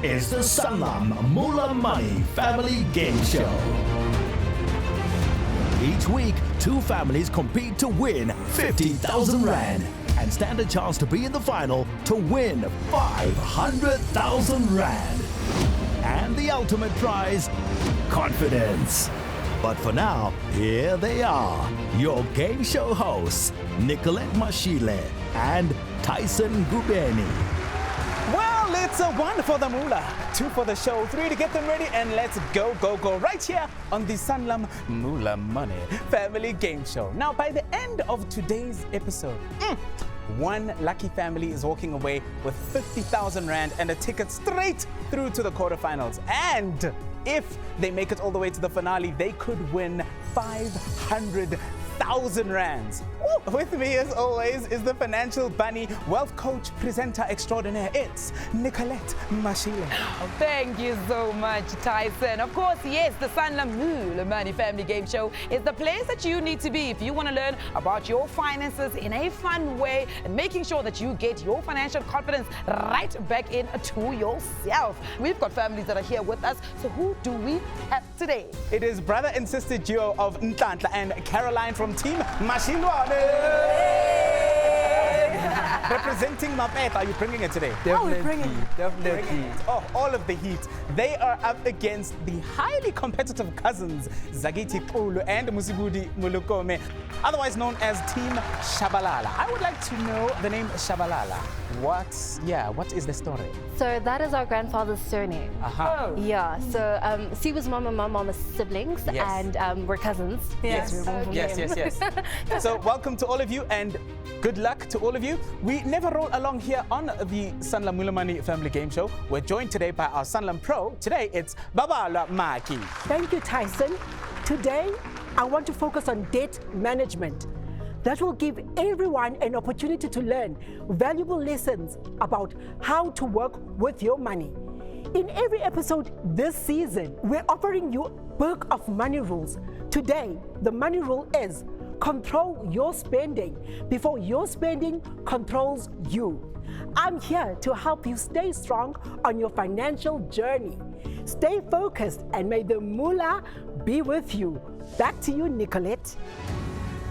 is the Sanlam Moola-Money Family Game Show. Each week, two families compete to win 50,000 Rand and stand a chance to be in the final to win 500,000 Rand. And the ultimate prize, confidence. But for now, here they are, your game show hosts, Nicolette Mashiloane and Tyson Gubeni. Well, it's a 1 for the Moola, 2 for the show, 3 to get them ready, and let's go right here on the Sanlam Moola-Money Family Game Show. Now, by the end of today's episode, one lucky family is walking away with 50,000 Rand and a ticket straight through to the quarterfinals. And if they make it all the way to the finale, they could win 500,000 Rands. With me, as always, is the financial bunny, wealth coach, presenter extraordinaire. It's Nicolette Mashiloane. Thank you so much, Tyson. Of course, yes, the Sanlam Moola-Money Family Game Show is the place that you need to be if you want to learn about your finances in a fun way and making sure that you get your financial confidence right back into yourself. We've got families that are here with us, so who do we have today? It is brother and sister duo of Ntantla and Caroline from Team Mashiloane. Representing Mapeta, are you bringing it today? Definitely. Oh, all of the heat. They are up against the highly competitive cousins Zagiti Kulu and Musibudi Mulukome, otherwise known as Team Tshabalala. I would like to know the name Tshabalala. What is the story? So that is our grandfather's surname. Aha. Yeah, so she was mom and my mom are siblings, Yes. and we're cousins. Yes. We're one from Yes. So welcome to all of you and good luck to all of you. We never roll along here on the Sanlam Moola-Money Family Game Show. We're joined today by our Sanlam Pro. Today it's Babala Maki. Thank you, Tyson. Today, I want to focus on debt management. That will give everyone an opportunity to learn valuable lessons about how to work with your money. In every episode this season, we're offering you a book of money rules. Today, the money rule is control your spending before your spending controls you. I'm here to help you stay strong on your financial journey. Stay focused and may the moolah be with you. Back to you, Nicolette.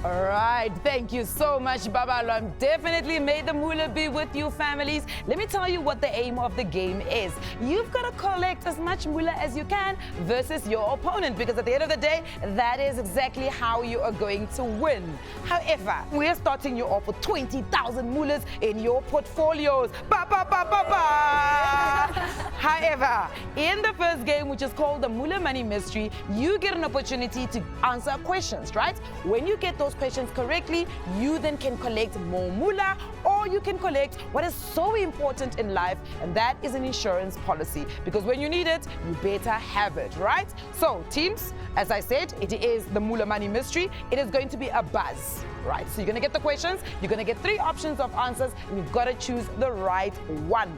All right, thank you so much, Babalo. Definitely made the moolah be with you, families. Let me tell you what the aim of the game is. You've got to collect as much moolah as you can versus your opponent, because at the end of the day, that is exactly how you are going to win. However, we're starting you off with 20,000 moolahs in your portfolios. However, in the first game, which is called the Moola-Money Mystery, you get an opportunity to answer questions, right? When you get those questions correctly, you then can collect more moolah, or you can collect what is so important in life, and that is an insurance policy. Because when you need it, you better have it, right? So, teams, as I said, it is the Moola-Money Mystery. It is going to be a buzz, right? So you're going to get the questions, you're going to get 3 options of answers, and you've got to choose the right one.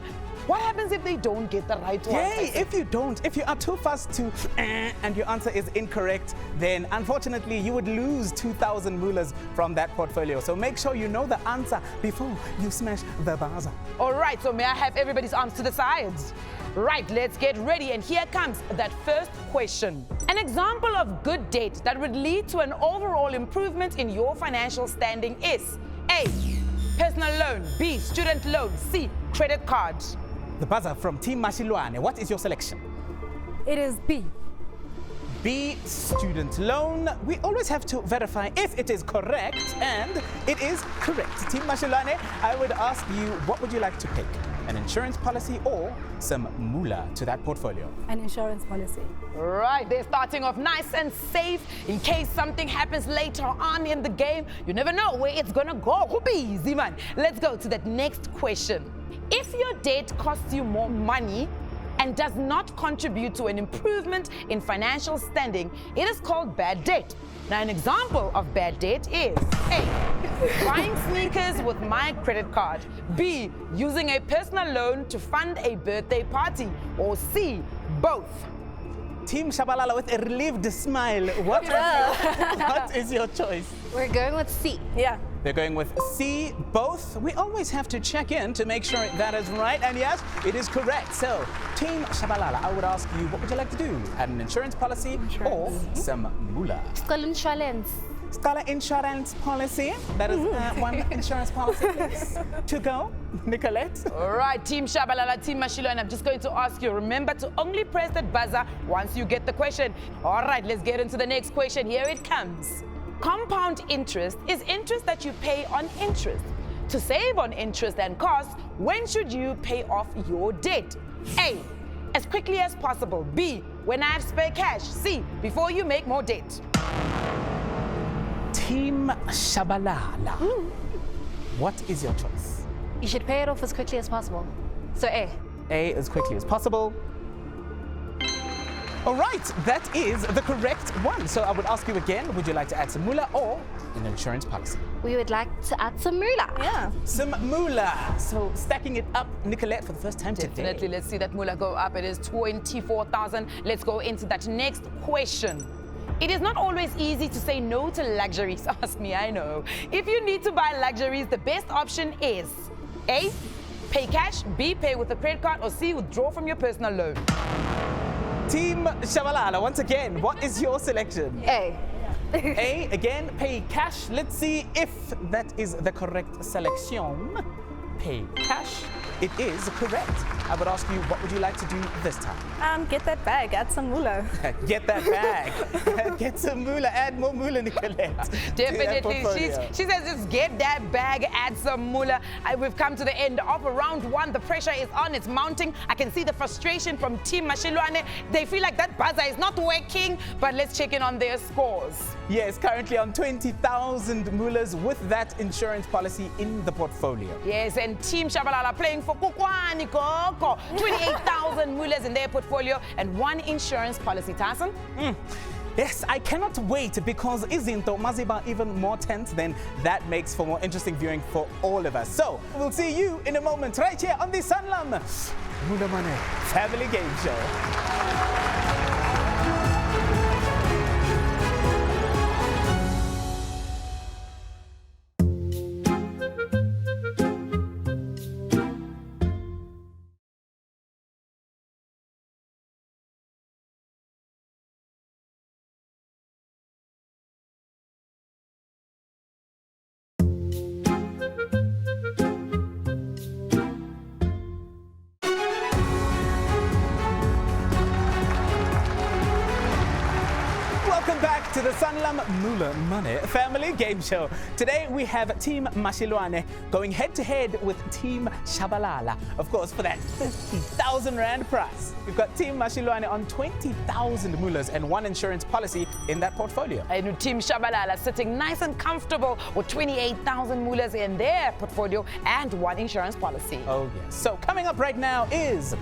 What happens if they don't get the right one? Yay, if you are too fast to and your answer is incorrect, then unfortunately you would lose 2,000 moolahs from that portfolio. So make sure you know the answer before you smash the buzzer. All right, so may I have everybody's arms to the sides? Right, let's get ready, and here comes that first question. An example of good debt that would lead to an overall improvement in your financial standing is A, personal loan, B, student loan, C, credit card. The buzzer from Team Mashiloane. What is your selection? It is B. B, student loan. We always have to verify if it is correct, and it is correct. Team Mashiloane, I would ask you, what would you like to pick? An insurance policy or some moolah to that portfolio? An insurance policy. Right, they're starting off nice and safe in case something happens later on in the game. You never know where it's gonna go. Easy, man. Let's go to that next question. If your debt costs you more money and does not contribute to an improvement in financial standing, it is called bad debt. Now, an example of bad debt is A, buying sneakers with my credit card, B, using a personal loan to fund a birthday party, or C, both. Team Tshabalala with a relieved smile. What is your choice? We're going with C. Yeah. They're going with C, both. We always have to check in to make sure that is right. And yes, it is correct. So, Team Tshabalala, I would ask you, what would you like to do? Add an insurance policy or some moolah? School insurance. Scholar insurance policy. That is one insurance policy, please. To go, Nicolette. All right, Team Tshabalala, Team Mashiloane, I'm just going to ask you, remember to only press that buzzer once you get the question. All right, let's get into the next question. Here it comes. Compound interest is interest that you pay on interest. To save on interest and costs, when should you pay off your debt? A, as quickly as possible. B, when I have spare cash. C, before you make more debt. Team Tshabalala. What is your choice? You should pay it off as quickly as possible. So A. A, as quickly as possible. All right, that is the correct one. So I would ask you again, would you like to add some moolah or an insurance policy? We would like to add some moolah. Yeah. Some moolah. So stacking it up, Nicolette, for the first time Definitely, today. let's see that moolah go up. It is 24,000. Let's go into that next question. It is not always easy to say no to luxuries. Ask me, I know. If you need to buy luxuries, the best option is A, pay cash, B, pay with a credit card, or C, withdraw from your personal loan. Team Tshabalala, once again, what is your selection? A. A, again, pay cash. Let's see if that is the correct selection. Pay cash. It is correct. I would ask you, what would you like to do this time? Get that bag, add some moolah. Get that bag. Get some moolah. Add more moolah, Nicolette. Definitely. She says just get that bag, add some moolah. We've come to the end of round one. The pressure is on. It's mounting. I can see the frustration from Team Mashiloane. They feel like that buzzer is not working, but let's check in on their scores. Yes, currently on 20,000 moolahs with that insurance policy in the portfolio. Yes, and Team Tshabalala playing for Kukwani Koko. 28,000 moolahs in their portfolio and one insurance policy. Tyson? Yes, I cannot wait because izinto maziba even more tense, then that makes for more interesting viewing for all of us. So, we'll see you in a moment right here on the Sanlam Moola-Money Family Game Show. To the Sanlam Moola-Money Family Game Show. Today we have Team Mashiloane going head-to-head with Team Tshabalala, of course, for that 50,000 Rand prize. We've got Team Mashiloane on 20,000 moolahs and one insurance policy in that portfolio. And Team Tshabalala sitting nice and comfortable with 28,000 moolahs in their portfolio and one insurance policy. Oh, yes. So coming up right now is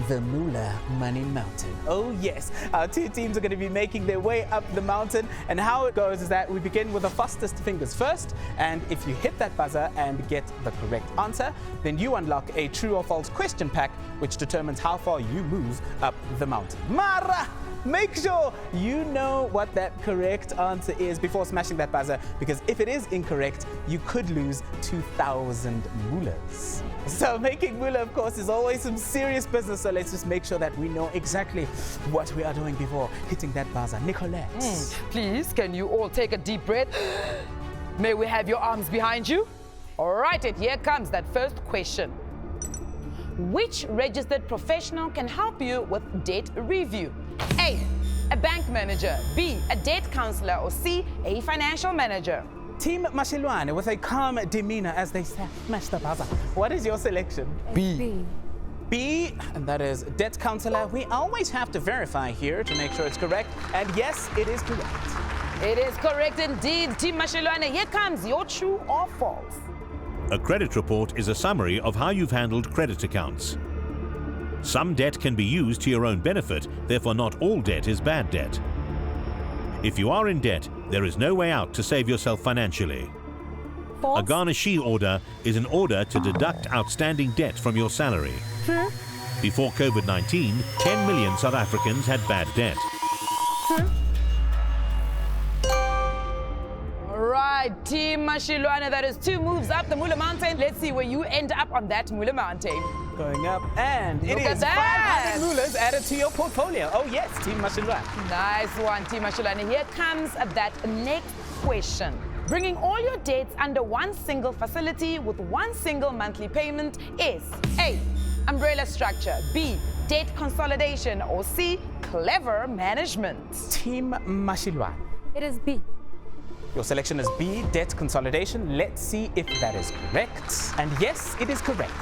the Moola Mountain. Oh yes, our two teams are going to be making their way up the mountain, and how it goes is that we begin with the fastest fingers first, and if you hit that buzzer and get the correct answer, then you unlock a true or false question pack which determines how far you move up the mountain. Mara! Make sure you know what that correct answer is before smashing that buzzer, because if it is incorrect, you could lose 2,000 moolahs. So making moolah, of course, is always some serious business, so let's just make sure that we know exactly what we are doing before hitting that buzzer. Nicolette. Please, can you all take a deep breath? May we have your arms behind you? All right, and here comes that first question. Which registered professional can help you with debt review? A, a bank manager. B, a debt counselor. Or C, a financial manager. Team Mashiloane with a calm demeanor as they smash the buzzer. What is your selection? B. B, and that is debt counselor. We always have to verify here to make sure it's correct. And yes, it is correct. It is correct indeed. Team Mashiloane, here comes your true or false. A credit report is a summary of how you've handled credit accounts. Some debt can be used to your own benefit, therefore not all debt is bad debt. If you are in debt, there is no way out to save yourself financially. False. A garnishee order is an order to deduct outstanding debt from your salary. Before COVID-19, 10 million South Africans had bad debt. right, Team Mashiloane, that is 2 moves up the Moola Mountain. Let's see where you end up on that Moola Mountain. Going up, and it Look at is that. 500 moolas added to your portfolio. Oh yes, Team Mashiloane. Nice one, Team Mashiloane. Here comes that next question. Bringing all your debts under one single facility with one single monthly payment is A, umbrella structure, B, debt consolidation, or C, clever management. Team Mashiloane. It is B. Your selection is B, debt consolidation. Let's see if that is correct. And yes, it is correct.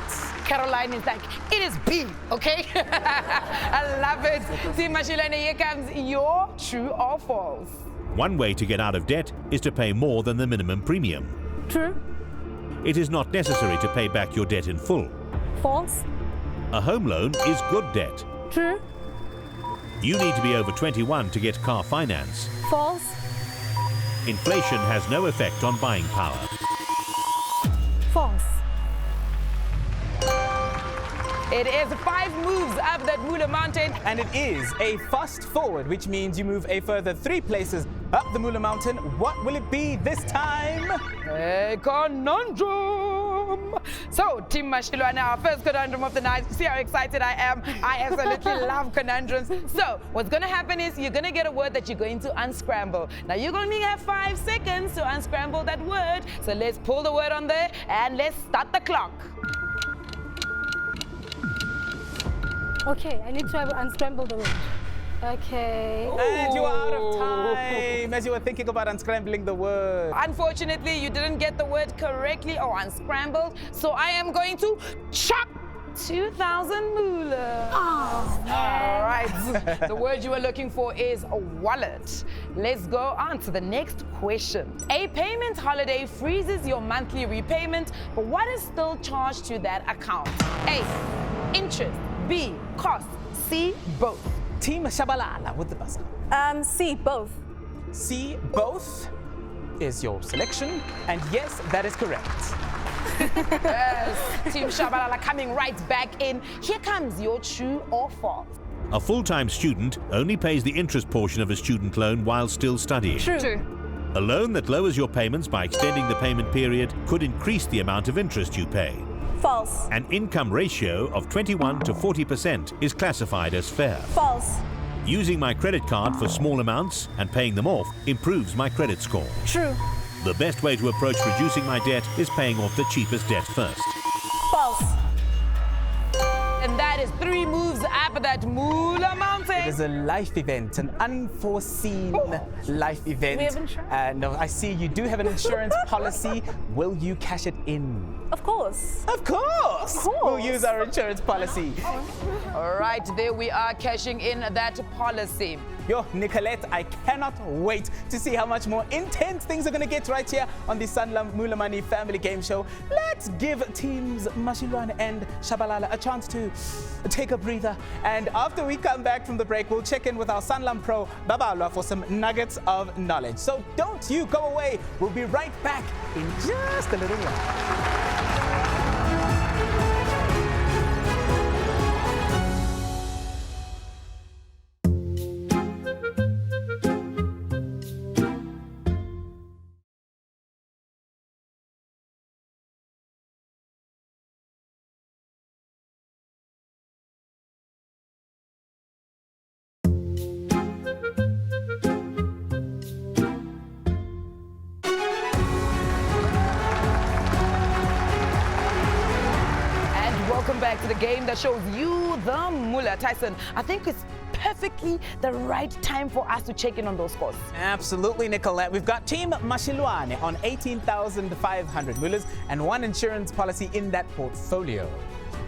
Caroline is like, it is B, okay? I love it. Team Mashiloane, here comes your true or false. One way to get out of debt is to pay more than the minimum premium. True. It is not necessary to pay back your debt in full. False. A home loan is good debt. True. You need to be over 21 to get car finance. False. Inflation has no effect on buying power. False. It is 5 moves up that Moola Mountain. And it is a fast forward, which means you move a further 3 places up the Moola Mountain. What will it be this time? A conundrum. So, Team Mashiloane, our first conundrum of the night. See how excited I am? I absolutely love conundrums. So, what's going to happen is you're going to get a word that you're going to unscramble. Now, you're going to have 5 seconds to unscramble that word. So, let's pull the word on there and let's start the clock. Okay, I need to unscramble the word. Okay. And you are out of time as you were thinking about unscrambling the word. Unfortunately, you didn't get the word correctly or unscrambled. So, I am going to chop 2,000 moolah. Oh, All right. The word you were looking for is a wallet. Let's go on to the next question. A payment holiday freezes your monthly repayment, but what is still charged to that account? A, interest. B, cost. C, both. Team Tshabalala with the buzzer. C, both. C, both is your selection. And yes, that is correct. Yes. Team Tshabalala coming right back in. Here comes your true or false. A full-time student only pays the interest portion of a student loan while still studying. True. A loan that lowers your payments by extending the payment period could increase the amount of interest you pay. False. An income ratio of 21 to 40% is classified as fair. False. Using my credit card for small amounts and paying them off improves my credit score. True. The best way to approach reducing my debt is paying off the cheapest debt first. False. And that is 3 moves up that Moola Mountain. It is a life event, an unforeseen life event. We have insurance? No, I see you do have an insurance policy. Will you cash it in? Of course. Of course! Of course. We'll use our insurance policy. All right, there we are cashing in that policy. Yo, Nicolette, I cannot wait to see how much more intense things are going to get right here on the Sanlam Moola-Money Family Game Show. Let's give teams Mashiloane and Tshabalala a chance to take a breather. And after we come back from the break, we'll check in with our Sanlam Pro, Babalwa, for some nuggets of knowledge. So don't you go away. We'll be right back in just a little while. Welcome back to the game that shows you the moolah. Tyson, I think it's perfectly the right time for us to check in on those scores. Absolutely, Nicolette. We've got Team Mashiloane on 18,500 mullahs and 1 insurance policy in that portfolio,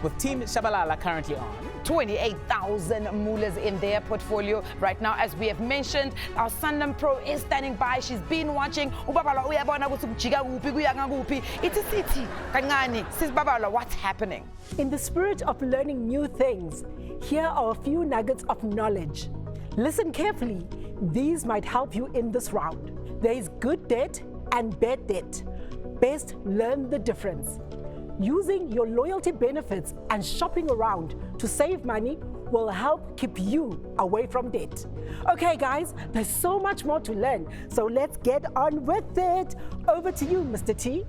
with Team Tshabalala currently on 28,000 mullahs in their portfolio right now. As we have mentioned, our Sanlam Pro is standing by. She's been watching. It's a city. Sis Babala, what's happening? In the spirit of learning new things, here are a few nuggets of knowledge. Listen carefully. These might help you in this round. There is good debt and bad debt. Best learn the difference. Using your loyalty benefits and shopping around to save money will help keep you away from debt. Okay, guys, there's so much more to learn, so let's get on with it. Over to you, Mr. T.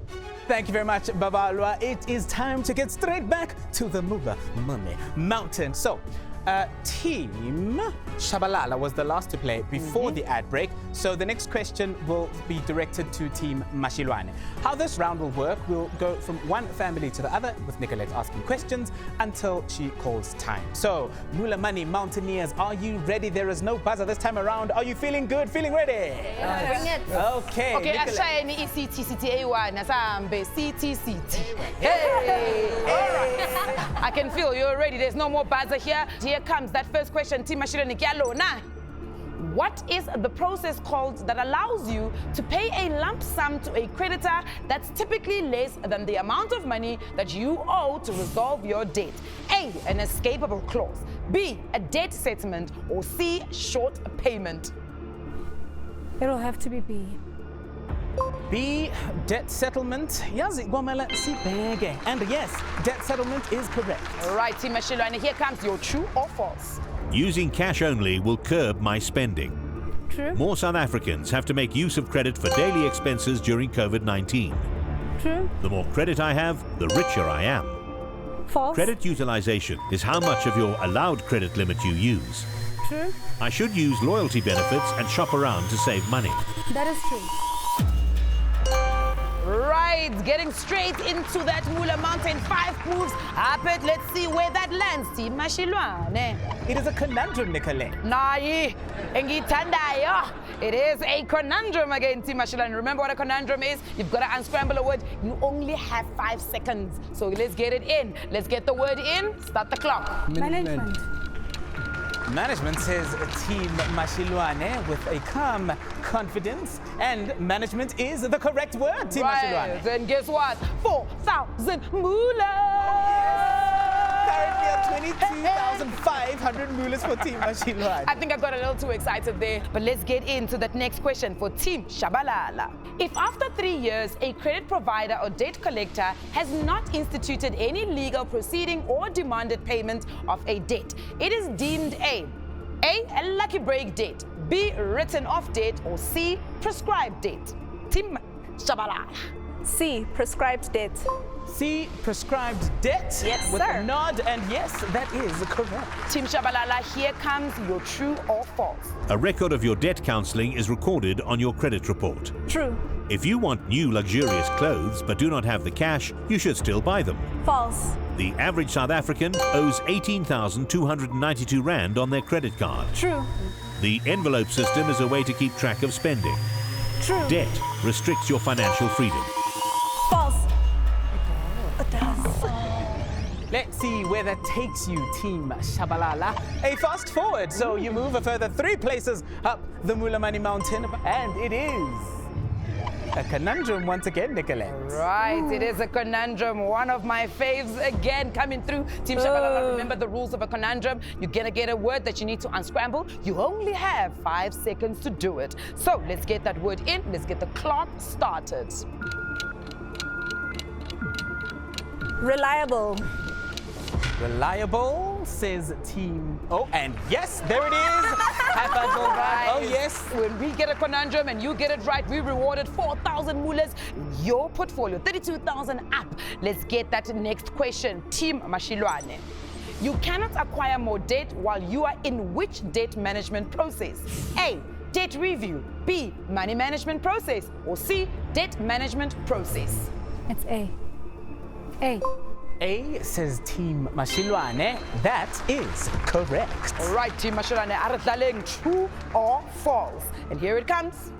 Thank you very much, Babalwa. It is time to get straight back to the Moola Mountain. So, Team Tshabalala was the last to play before the ad break, so the next question will be directed to Team Mashiloane. How this round will work, we'll go from one family to the other, with Nicolette asking questions until she calls time. So, Moola Money Mountaineers, are you ready? There is no buzzer this time around. Are you feeling good? Feeling ready? Bring it. Okay, Okay, Nicolette. ashayeni ECTCTA1 nasambe CTCT. Hey! Alright. I can feel you're ready. There's no more buzzer here. Here comes that first question. Team Mashiloane Kyalona. What is the process called that allows you to pay a lump sum to a creditor that's typically less than the amount of money that you owe to resolve your debt? A, an escapable clause. B, a debt settlement. Or C, short payment. It'll have to be B. B, debt settlement. Yazi Gwamela Sibenge. And yes, debt settlement is correct. All right, Team Mashiloane, here comes your true or false. Using cash only will curb my spending. True. More South Africans have to make use of credit for daily expenses during COVID-19. True. The more credit I have, the richer I am. False. Credit utilization is how much of your allowed credit limit you use. True. I should use loyalty benefits and shop around to save money. That is true. Right, getting straight into that Moola Mountain. 5 moves up it. Let's see where that lands. Team Mashiloane. It is a conundrum, Nicolette. Nayi, engithandayo. It is a conundrum again, Team Mashiloane. Remember what a conundrum is? You've got to unscramble a word. You only have 5 seconds. So let's get it in. Let's get the word in. Start the clock. Management. Management says Team Mashiloane with a calm confidence, and management is the correct word, Team Mashiloane. Then guess what? 4,000 moolah. Currently at 22,500 moolas for Team Mashiloane. I think I got a little too excited there. But let's get into that next question for Team Tshabalala. If after 3 years, a credit provider or debt collector has not instituted any legal proceeding or demanded payment of a debt, it is deemed A, lucky break debt, B, written off debt, or C, prescribed debt. Team Tshabalala. C, prescribed debt. C, prescribed debt. Yes, with sir. a nod, and yes, that is correct. Team Tshabalala, here comes your true or false. A record of your debt counseling is recorded on your credit report. True. If you want new luxurious clothes but do not have the cash, you should still buy them. False. The average South African owes 18,292 Rand on their credit card. True. The envelope system is a way to keep track of spending. True. Debt restricts your financial freedom. False. Let's see where that takes you, Team Tshabalala. A fast forward, so you move a further 3 places up the Moola Mountain, and it is a conundrum once again, Nicolette. Right, it is a conundrum. One of my faves again coming through. Team Tshabalala, remember the rules of a conundrum. You're gonna get a word that you need to unscramble. You only have 5 seconds to do it. So let's get that word in. Let's get the clock started. Reliable. Reliable, says Team. Oh, and yes, there it is. High five, all right. Oh, yes. When we get a conundrum and you get it right, we rewarded 4,000 moolas in your portfolio, 32,000 up. Let's get that next question. Team Mashiloane. You cannot acquire more debt while you are in which debt management process? A, debt review. B, money management process. Or C, debt management process. It's A. A. A, says Team Mashiloane. That is correct. All right, Team Mashiloane, aratlaleng, true or false? And here it comes.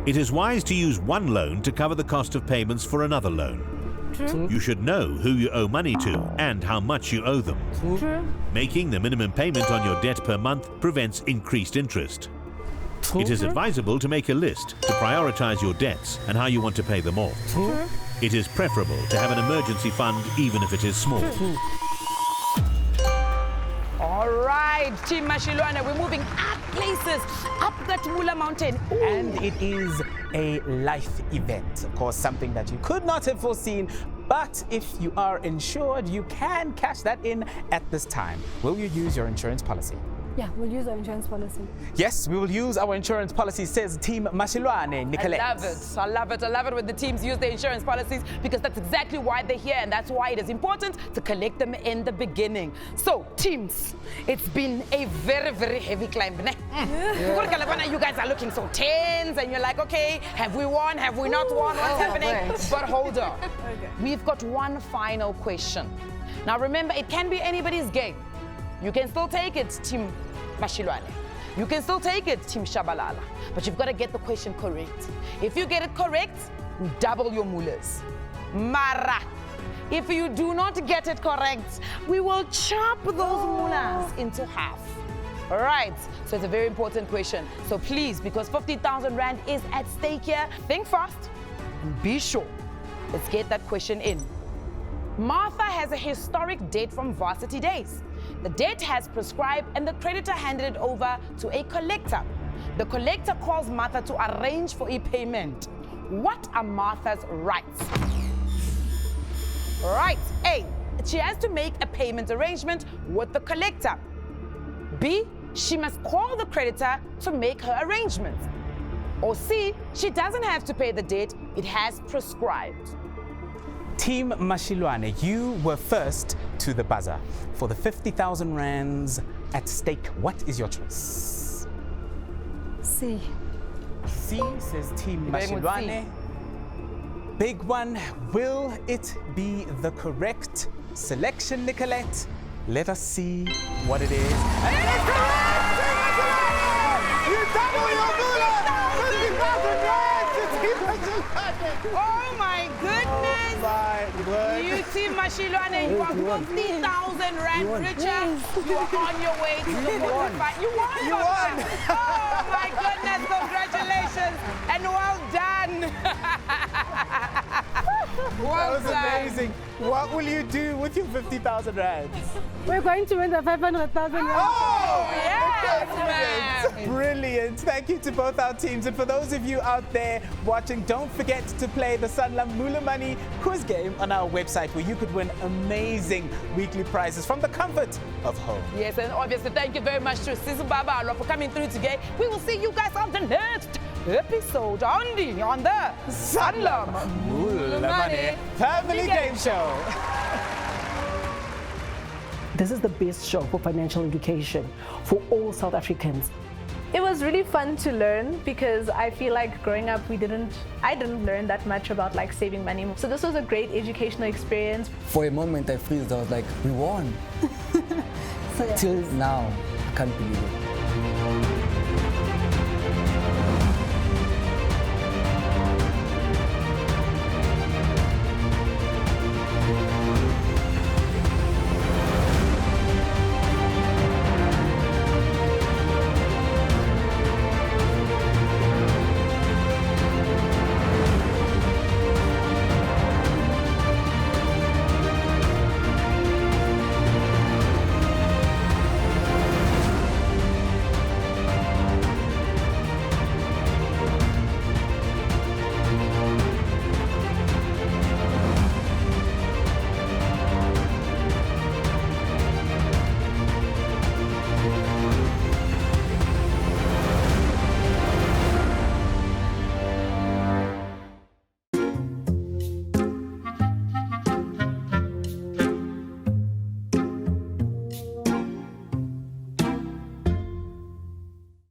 It is wise to use one loan to cover the cost of payments for another loan. True. You should know who you owe money to and how much you owe them. True. Making the minimum payment on your debt per month prevents increased interest. It is advisable to make a list to prioritize your debts and how you want to pay them off. True. It is preferable to have an emergency fund even if it is small. All right, Team Mashiloane, we're moving up places, up that Moola Mountain. Ooh. And it is a life event. Of course, something that you could not have foreseen. But if you are insured, you can cash that in at this time. Will you use your insurance policy? Yeah, we'll use our insurance policy. Yes, we will use our insurance policy, says Team Mashiloane, Nicolette. I love it. I love it. I love it when the teams use their insurance policies because that's exactly why they're here and that's why it is important to collect them in the beginning. So, teams, it's been a very, very heavy climb. You guys are looking so tense and you're like, okay, have we won? Have we not won? What's happening? But hold on. We've got one final question. Now remember, it can be anybody's game. You can still take it, Team Mashiloane. You can still take it, Team Tshabalala. But you've got to get the question correct. If you get it correct, we double your moolas. Mara, if you do not get it correct, we will chop those moolas into half. All right, so it's a very important question. So please, because 50,000 Rand is at stake here, think fast and be sure. Let's get that question in. Martha has a historic debt from varsity days. The debt has prescribed and the creditor handed it over to a collector. The collector calls Martha to arrange for a payment. What are Martha's rights? Right, A, she has to make a payment arrangement with the collector. B, she must call the creditor to make her arrangements. Or C, she doesn't have to pay the debt, it has prescribed. Team Mashiloane, you were first to the buzzer. For the 50,000 rands at stake, what is your choice? C. C, says Team You're going with Mashiloane. Big one, will it be the correct selection, Nicolette? Let us see what it is. And it is correct! You double your moolah! 50,000 rands to Team Mashiloane! Oh my goodness! My word. You Team Mashiloane, you are 50,000 Rand richer. You are on your way to the 45. You won! You won! Oh my goodness, congratulations and well done! Well That was done. amazing. What will you do with your 50,000 rands? We're going to win the 500,000 Rand. Oh, yes, brilliant. ma'am. Brilliant. Thank you to both our teams. And for those of you out there watching, don't forget to play the Sanlam Moola-Money quiz game on our website where you could win amazing weekly prizes from the comfort of home. Yes, and obviously thank you very much to Sisu Baba for coming through today. We will see you guys on the next episode on the Sanlam Moola-Money Family Game Show. This is the best show for financial education for all South Africans. It was really fun to learn because I feel like growing up I didn't learn that much about like saving money. So this was a great educational experience. For a moment I froze, I was like, we won. Till now, I can't believe it.